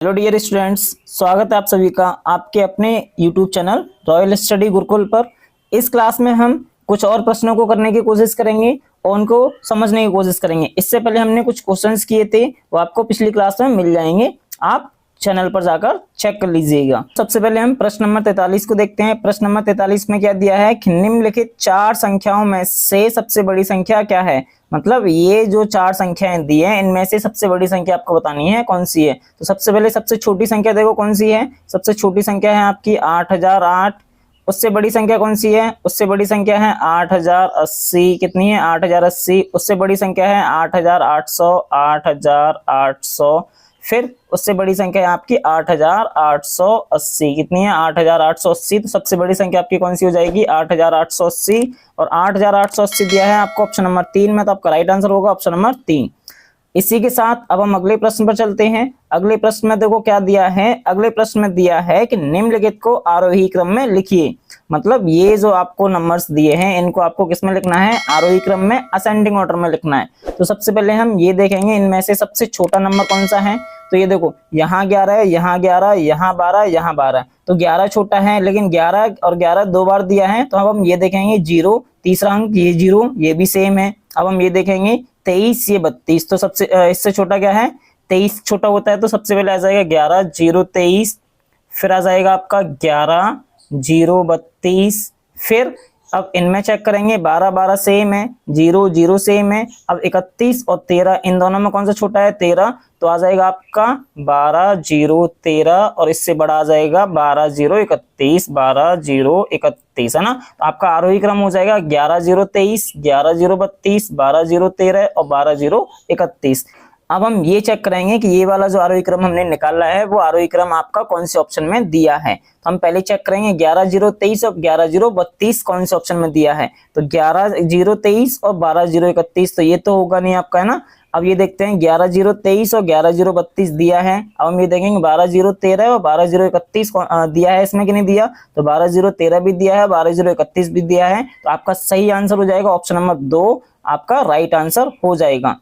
Hello dear students, स्वागत है आप सभी का आपके अपने YouTube channel royal study Gurukul पर। इस क्लास में हम कुछ और प्रश्नों को करने की कोशिश करेंगे और उनको समझने की कोशिश करेंगे। इससे पहले हमने कुछ क्वेश्चंस किए थे, वो आपको पिछली क्लास में मिल जाएंगे, आप चैनल पर जाकर चेक कर लीजिएगा। सबसे पहले हम प्रश्न नंबर 43 को देखते हैं। प्रश्न नंबर 43 में क्या दिया है कि निम्नलिखित चार संख्याओं में से सबसे बड़ी संख्या क्या है। मतलब ये जो चार संख्याएं दी हैं इनमें से सबसे बड़ी संख्या आपको बतानी है कौन सी है। तो सबसे पहले सबसे छोटी संख्या देखो कौन सी है। सबसे छोटी संख्या है आपकी 8008। उससे बड़ी संख्या कौन सी है, उससे बड़ी संख्या है 8080। कितनी है 8080। उससे बड़ी संख्या है 8800 8800। फिर उससे बड़ी संख्या है आपकी 8880। कितनी है 8880। तो सबसे बड़ी संख्या आपकी कौन सी हो जाएगी 8880। और 8880 दिया है आपको ऑप्शन नंबर 3 में, तो आपका राइट आंसर होगा ऑप्शन नंबर 3। इसी के साथ अब हम अगले प्रश्न पर चलते हैं। अगले प्रश्न में देखो क्या दिया है। अगले प्रश्न में दिया है कि निम्नलिखित को आरोही क्रम में लिखिए। मतलब ये जो आपको नंबर्स दिए हैं इनको आपको किस में लिखना है, आरोही क्रम में, असेंडिंग ऑर्डर में लिखना है। तो सबसे पहले हम ये देखेंगे इनमें से सबसे छोटा नंबर कौन सा है। तो ये देखो यहाँ 11 है, यहाँ 11, यहाँ 12, यहाँ 12। तो 11 छोटा है, लेकिन 11 और 11 दो बार दिया है। तो अब हम ये देखेंगे 0, तीसरा अंक ये 0, ये भी सेम है। अब हम ये देखेंगे 23, ये 32। तो सबसे इससे छोटा क्या है 23 छोटा होता है। तो सबसे पहले आ जाएगा 11 0 23। फिर आ जाएगा आपका 11 0 32। फिर अब इनमें चेक करेंगे 12 12 सेम है, 0 0 सेम है। अब 31 और 13 इन दोनों में कौन सा छोटा है 13। तो आ जाएगा आपका 12 0 13 और इससे बड़ा आ जाएगा 12 0 31। 12 0 31 है ना। तो आपका आरोही क्रम हो जाएगा 11 0 23, 11 0 32, 12 0 13 और 12 0 31। अब हम ये चेक करेंगे कि ये वाला जो आरोही क्रम हमने निकाला है वो आरोही क्रम आपका कौन से ऑप्शन में दिया है। तो हम पहले चेक करेंगे 11 0 23 और 11 0 32 कौन से ऑप्शन में दिया है। तो 11 0 23 और 12 0 31 तो ये तो होगा नहीं आपका, है ना। अब ये देखते हैं 11 0 23 और 11 0 32 दिया है। अब हम ये देखेंगे 12 0 13 और 12 0 31 दिया है, इसमें कि नहीं दिया। तो 12 0 13 भी दिया है, 12 0 31 भी दिया है। तो आपका सही आंसर हो जाएगा ऑप्शन नंबर 2, आपका राइट आंसर हो जाएगा।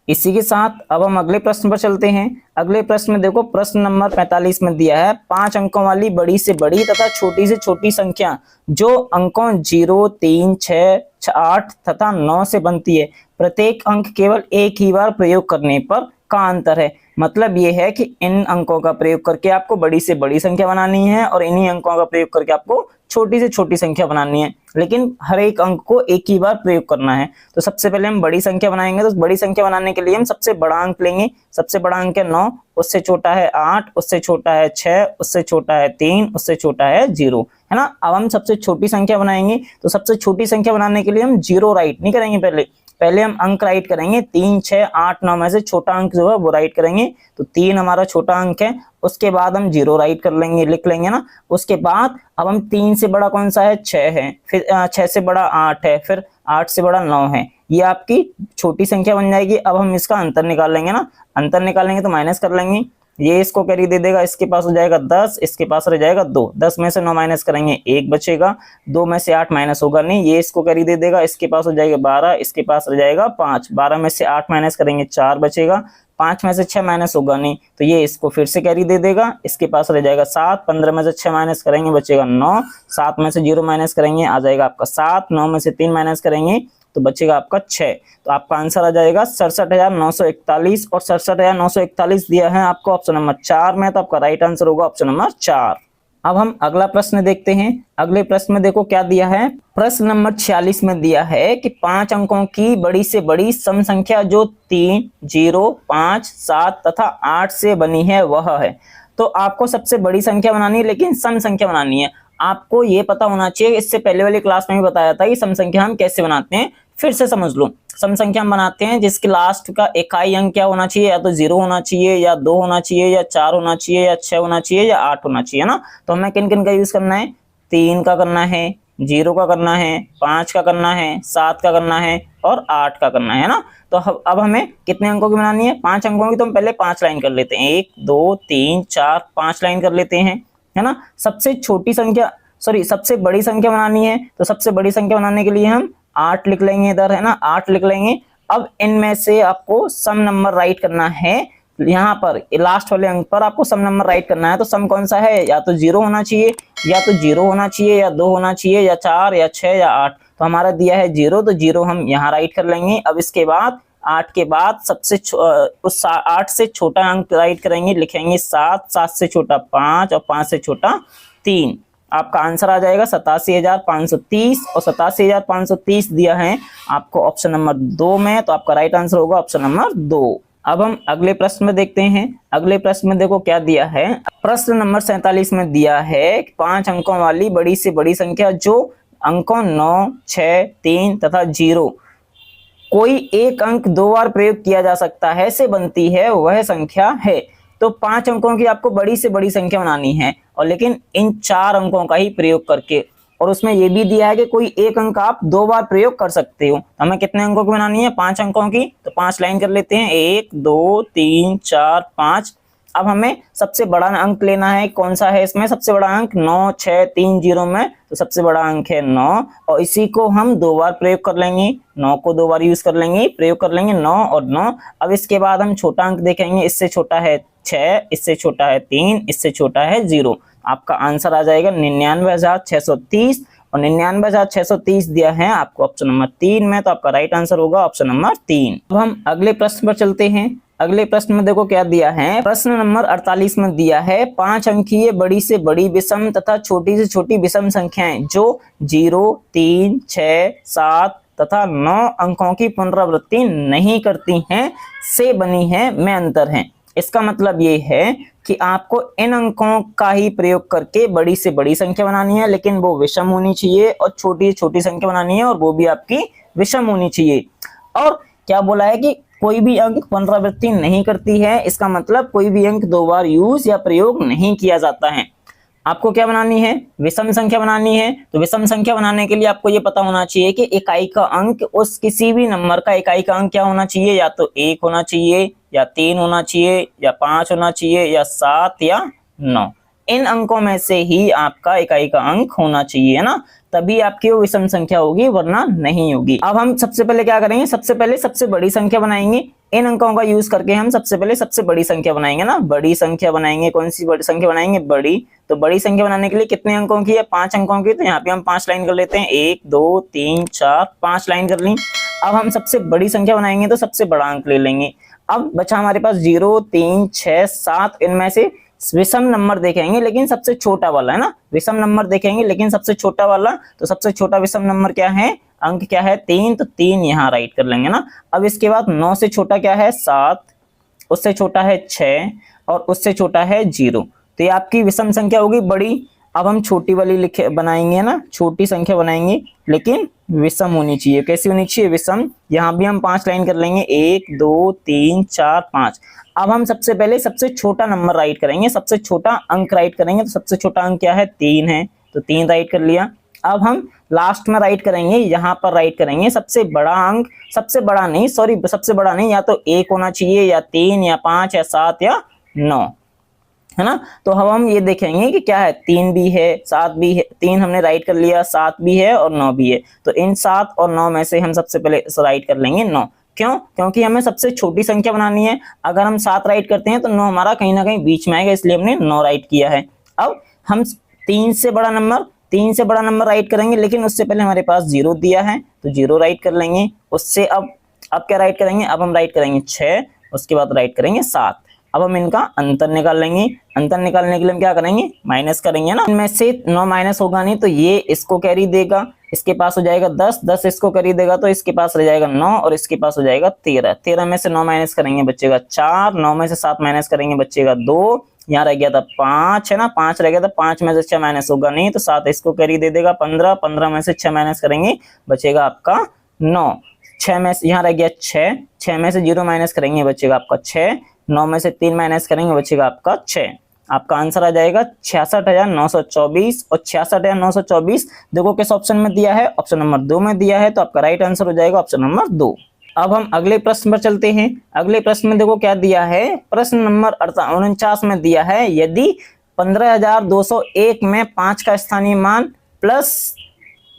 इसी के साथ अब हम अगले प्रश्न पर चलते हैं। अगले प्रश्न में देखो प्रश्न नंबर 45 में दिया है 5 अंकों वाली बड़ी से बड़ी तथा छोटी से छोटी संख्या जो अंकों 0 3 6 8 तथा 9 से बनती है, प्रत्येक अंक केवल एक ही बार प्रयोग करने पर का अंतर है। मतलब ये है कि इन अंकों का प्रयोग करके आपको बड़ी से बड़ी संख्या बनानी है और इन्हीं अंकों का प्रयोग करके आपको छोटी से छोटी संख्या बनानी है, लेकिन हर एक अंक को एक ही बार प्रयोग करना है। तो सबसे पहले हम बड़ी संख्या बनाएंगे। तो बड़ी संख्या बनाने के लिए हम सबसे बड़ा अंक लेंगे। सबसे बड़ा अंक है 9, उससे छोटा है 8, उससे छोटा है 6, उससे छोटा है 3, उससे छोटा है 0, है ना। अब हम सबसे छोटी संख्या बनाएंगे। तो सबसे छोटी संख्या बनाने के लिए हम 0 राइट नहीं करेंगे, पहले हम अंक राइट करेंगे। 3 6 8 9 में से छोटा अंक जो है वो राइट करेंगे। तो 3 हमारा छोटा अंक है, उसके बाद हम 0 राइट कर लेंगे, लिख लेंगे ना। उसके बाद अब हम 3 से बड़ा कौन सा है 6 है, फिर 6 से बड़ा 8 है, फिर 8 से बड़ा 9 है। ये आपकी छोटी संख्या बन जाएगी। अब हम इसका अंतर निकाल लेंगे ना। अंतर निकालेंगे तो माइनस कर लेंगे। ये इसको कैरी दे देगा, इसके पास हो जाएगा 10, इसके पास रह जाएगा 2। 10 में से 9 माइनस करेंगे 1 बचेगा, 2 में से 8 माइनस होगा नहीं, ये इसको कैरी दे देगा, इसके पास हो जाएगा 12, इसके पास रह जाएगा 5। 12 में से 8 माइनस करेंगे 4 बचेगा, 5 में से 6 माइनस होगा नहीं, तो ये इसको फिर से कैरी दे देगा, इसके पास रह जाएगा 7। 15 में से 6 माइनस करेंगे बचेगा 9, 7 में से 0 माइनस करेंगे आ जाएगा आपका 7, 9 में से 3 माइनस करेंगे तो बचेगा आपका 6। तो आपका आंसर आ जाएगा 67,941 और 67,941 दिया है आपको ऑप्शन नंबर 4 में। तो आपका राइट आंसर होगा ऑप्शन नंबर 4। अब हम अगला प्रश्न देखते हैं। अगले प्रश्न में देखो क्या दिया है। प्रश्न नंबर 46 में दिया है कि 5 अंकों की बड़ी से बड़ी सम संख्या जो 3 0 5 7 तथा 8 से बनी है वह है। तो आपको सबसे बड़ी संख्या बनानी है, लेकिन सम संख्या बनानी है। आपको ये पता होना चाहिए, इससे पहले वाली क्लास में भी बताया था कि सम संख्या हम कैसे बनाते हैं। फिर से समझ लो, सम संख्या हम बनाते हैं जिसके लास्ट का इकाई अंक क्या होना चाहिए, या तो 0 होना चाहिए, या 2 होना चाहिए, या 4 होना चाहिए, या 6 होना चाहिए, या 8 होना चाहिए ना। तो हमें किन किन का यूज करना है, 3 का करना है, 0 का करना है, 5 का करना है, 7 का करना है और 8 का करना है ना। तो अब हमें कितने अंकों की बनानी है, 5 अंकों की। तो हम पहले 5 लाइन कर लेते हैं, 1 2 3 4 5 लाइन कर लेते हैं, है ना। सबसे छोटी संख्या सबसे बड़ी संख्या बनानी है। तो सबसे बड़ी संख्या बनाने के लिए हम 8 लिख लेंगे इधर, है ना, 8 लिख लेंगे। अब इनमें से आपको सम नंबर राइट करना है, यहाँ पर लास्ट वाले अंक पर आपको सम नंबर राइट करना है। तो सम कौन सा है, या तो 0 होना चाहिए, या तो 0 होना चाहिए, या 2 होना चाहिए, या 4, या 6, या 8। तो हमारा दिया है 0, तो 0 हम यहाँ राइट कर लेंगे। अब इसके बाद 8 के बाद सबसे उस 8 से छोटा अंक राइट करेंगे, लिखेंगे 7, 7 से छोटा 5 और 5 से छोटा 3। आपका आंसर आ जाएगा 87,530 और 87,530 दिया है आपको ऑप्शन नंबर 2 में। तो आपका राइट आंसर होगा ऑप्शन नंबर 2। अब हम अगले प्रश्न में देखते हैं। अगले प्रश्न में देखो क्या दिया है। प्रश्न नंबर 47 में दिया है 5 अंकों वाली बड़ी से बड़ी संख्या जो अंकों 9, 6, 3 तथा 0 कोई एक अंक 2 बार प्रयोग किया जा सकता है से बनती है, वह संख्या है। तो 5 अंकों की आपको बड़ी से बड़ी संख्या बनानी है, और लेकिन इन 4 अंकों का ही प्रयोग करके। और उसमें यह भी दिया है कि कोई एक अंक आप 2 बार प्रयोग कर सकते हो। हमें कितने अंकों की बनानी है, 5 अंकों की। तो 5 लाइन कर लेते हैं, 1, 2, 3, 4, 5। अब हमें सबसे बड़ा अंक लेना है, कौन सा है इसमें सबसे बड़ा अंक, 9, 6, 3, 0 में। तो सबसे बड़ा अंक है 9, और इसी को हम 2 बार प्रयोग कर लेंगे। 9 को 2 बार यूज कर लेंगे, प्रयोग कर लेंगे 9 और 9। अब इसके बाद हम छोटा अंक देखेंगे, इससे छोटा है 6, इससे छोटा है 3, इससे छोटा है 0। आपका आंसर आ जाएगा 99,630 और 99,630 दिया है आपको ऑप्शन नंबर 3 में। तो आपका राइट आंसर होगा ऑप्शन नंबर 3। अब हम अगले प्रश्न पर चलते हैं। अगले प्रश्न में देखो क्या दिया है। प्रश्न नंबर 48 में दिया है 5 अंकीय बड़ी से बड़ी विषम तथा छोटी से छोटी विषम संख्याएं जो 0, 3, 6, 7 तथा 9 अंकों की पुनरावृत्ति नहीं करती हैं से बनी है में अंतर है। इसका मतलब ये है कि आपको इन अंकों का ही प्रयोग करके बड़ी से बड़ी संख्या बनानी है, लेकिन वो विषम होनी चाहिए, और छोटी से छोटी संख्या बनानी है और वो भी आपकी विषम होनी चाहिए। और क्या बोला है कि कोई भी अंक पुनरावृत्ति नहीं करती है, इसका मतलब कोई भी अंक 2 बार यूज या प्रयोग नहीं किया जाता है। आपको क्या बनानी है, विषम संख्या बनानी है। तो विषम संख्या बनाने के लिए आपको ये पता होना चाहिए कि इकाई का अंक उस किसी भी नंबर का इकाई का अंक क्या होना चाहिए, या तो 1 होना चाहिए, या 3 होना चाहिए, या 5 होना चाहिए, या 7 या 9। इन अंकों में से ही आपका इकाई का अंक होना चाहिए, है ना, तभी आपकी वो विषम संख्या होगी, वरना नहीं होगी। अब हम सबसे पहले क्या करेंगे, सबसे पहले सबसे बड़ी संख्या बनाएंगे। इन अंकों का यूज करके हम सबसे पहले सबसे बड़ी संख्या बनाएंगे ना, बड़ी संख्या बनाएंगे। कौन सी बड़ी संख्या बनाएंगे, बड़ी। तो बड़ी संख्या बनाने के लिए कितने अंकों की है, 5 अंकों की। तो यहाँ पे हम 5 लाइन कर लेते हैं, 1, 2, 3, 4, 5 लाइन कर ली। अब हम सबसे बड़ी संख्या बनाएंगे तो सबसे बड़ा अंक ले लेंगे। अब बचा हमारे पास 0, 3, 6, 7, इनमें से विषम नंबर देखेंगे, लेकिन सबसे छोटा वाला, है ना, विषम नंबर देखेंगे लेकिन सबसे छोटा वाला। तो सबसे छोटा विषम नंबर क्या है, अंक क्या है, 3। तो 3 यहाँ राइट कर लेंगे ना। अब इसके बाद 9 से छोटा क्या है, 7, उससे छोटा है 6 और उससे छोटा है 0। तो ये आपकी विषम संख्या होगी बड़ी। अब हम छोटी वाली लिखे बनाएंगे ना, छोटी संख्या बनाएंगे, लेकिन विषम होनी चाहिए। कैसी होनी चाहिए, विषम। यहाँ भी हम 5 लाइन कर लेंगे, 1, 2, 3, 4, 5। अब हम सबसे पहले सबसे छोटा नंबर राइट करेंगे, सबसे छोटा अंक राइट करेंगे। तो सबसे छोटा अंक क्या है, 3 है। तो 3 राइट कर लिया। अब हम लास्ट में राइट करेंगे, यहाँ पर राइट करेंगे सबसे बड़ा अंक, सबसे बड़ा नहीं, सॉरी, सबसे बड़ा नहीं, या तो 1 होना चाहिए, या 3, या 5, या 7, या 9, है ना। तो अब हम ये देखेंगे कि क्या है, 3 भी है, 7 भी है। 3 हमने राइट कर लिया, 7 भी है और 9 भी है। तो इन 7 और 9 में से हम सबसे पहले राइट कर लेंगे 9। क्यों, क्योंकि हमें सबसे छोटी संख्या बनानी है। अगर हम 7 राइट करते हैं तो 9 हमारा कहीं ना कहीं बीच में आएगा, इसलिए हमने 9 राइट किया है। अब हम 3 से बड़ा नंबर राइट करेंगे, लेकिन उससे पहले हमारे पास 0 दिया है, तो 0 राइट कर लेंगे। उससे अब क्या राइट करेंगे, अब हम राइट करेंगे 6, उसके बाद राइट करेंगे 7। अब हम इनका अंतर निकाल लेंगे। अंतर निकालने के लिए हम क्या करेंगे, माइनस करेंगे ना। इनमें से 9 माइनस होगा नहीं, तो ये इसको कैरी देगा, इसके पास हो जाएगा 10, 10 इसको कैरी देगा, तो इसके पास रह जाएगा 9 और इसके पास हो जाएगा 13। 13 में से 9 माइनस करेंगे, बचेगा 4। 9 में से 7 माइनस करेंगे, बचेगा 2। यहाँ रह गया था 5, है ना, 5 रह गया था। 5 में से 6 माइनस होगा नहीं, तो 7 इसको कैरी दे देगा, 15। 15 में से 6 माइनस करेंगे, बचेगा आपका 9। 6 में से यहाँ रह गया 6, 6 में से 0 माइनस करेंगे, बचेगा आपका 6। 9 में से 3 माइनस करेंगे, बचेगा आपका 6। आपका आंसर आ जाएगा 66,924। और 66,924 देखो किस ऑप्शन में दिया है, ऑप्शन नंबर 2 में दिया है। तो आपका राइट आंसर हो जाएगा ऑप्शन नंबर 2। अब हम अगले प्रश्न पर चलते हैं। अगले प्रश्न में देखो क्या दिया है, प्रश्न नंबर 49 में दिया है, यदि 15,201 में 5 का स्थानीय मान प्लस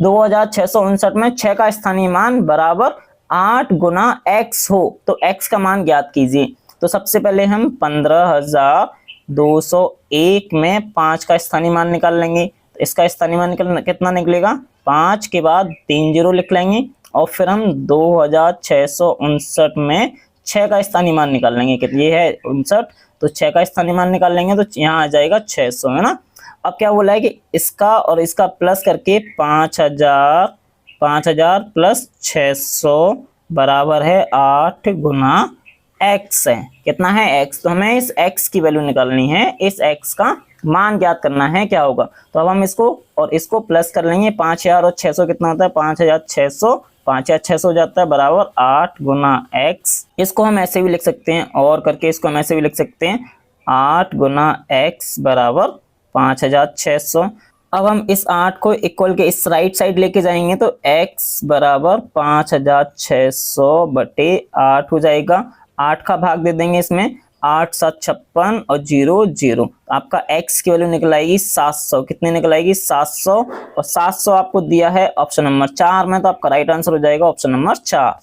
2,659 में 6 का स्थानीय मान बराबर 8 गुना x हो, तो x का मान ज्ञात कीजिए। तो सबसे पहले हम 15,201 में 5 का स्थानीय मान निकाल लेंगे। तो इसका स्थानीय मान कितना निकलेगा, 5 के बाद 3 जीरो लिख लेंगे और फिर हम 2659 में 6 का स्थानीय मान निकाल लेंगे। कितनी है 59, तो 6 का स्थानीय मान निकाल लेंगे तो यहाँ आ जाएगा 600, है ना। अब क्या बोला है कि इसका और इसका प्लस करके 5000 प्लस 600 बराबर है 8 गुना x है। कितना है x, तो हमें इस x की वैल्यू निकालनी है, इस x का मान ज्ञात करना है क्या होगा। तो अब हम इसको और इसको प्लस कर लेंगे, 5000 और 600 कितना होता है 5600, 5600 हो जाता है बराबर 8 गुना x। इसको हम ऐसे भी लिख सकते हैं और करके इसको हम ऐसे भी लिख सकते हैं 8 गुना x बराबर 5600। अब हम इस 8 को इक्वल के इस राइट साइड लेके जाएंगे तो x बराबर 5600 बटे 8 हो जाएगा। 8 का भाग दे देंगे इसमें, 8 7 56 और 0 0, आपका x की वैल्यू निकल आएगी 700। कितनी निकल आएगी 700, और 700 आपको दिया है ऑप्शन नंबर 4 में, तो आपका राइट आंसर हो जाएगा ऑप्शन नंबर 4।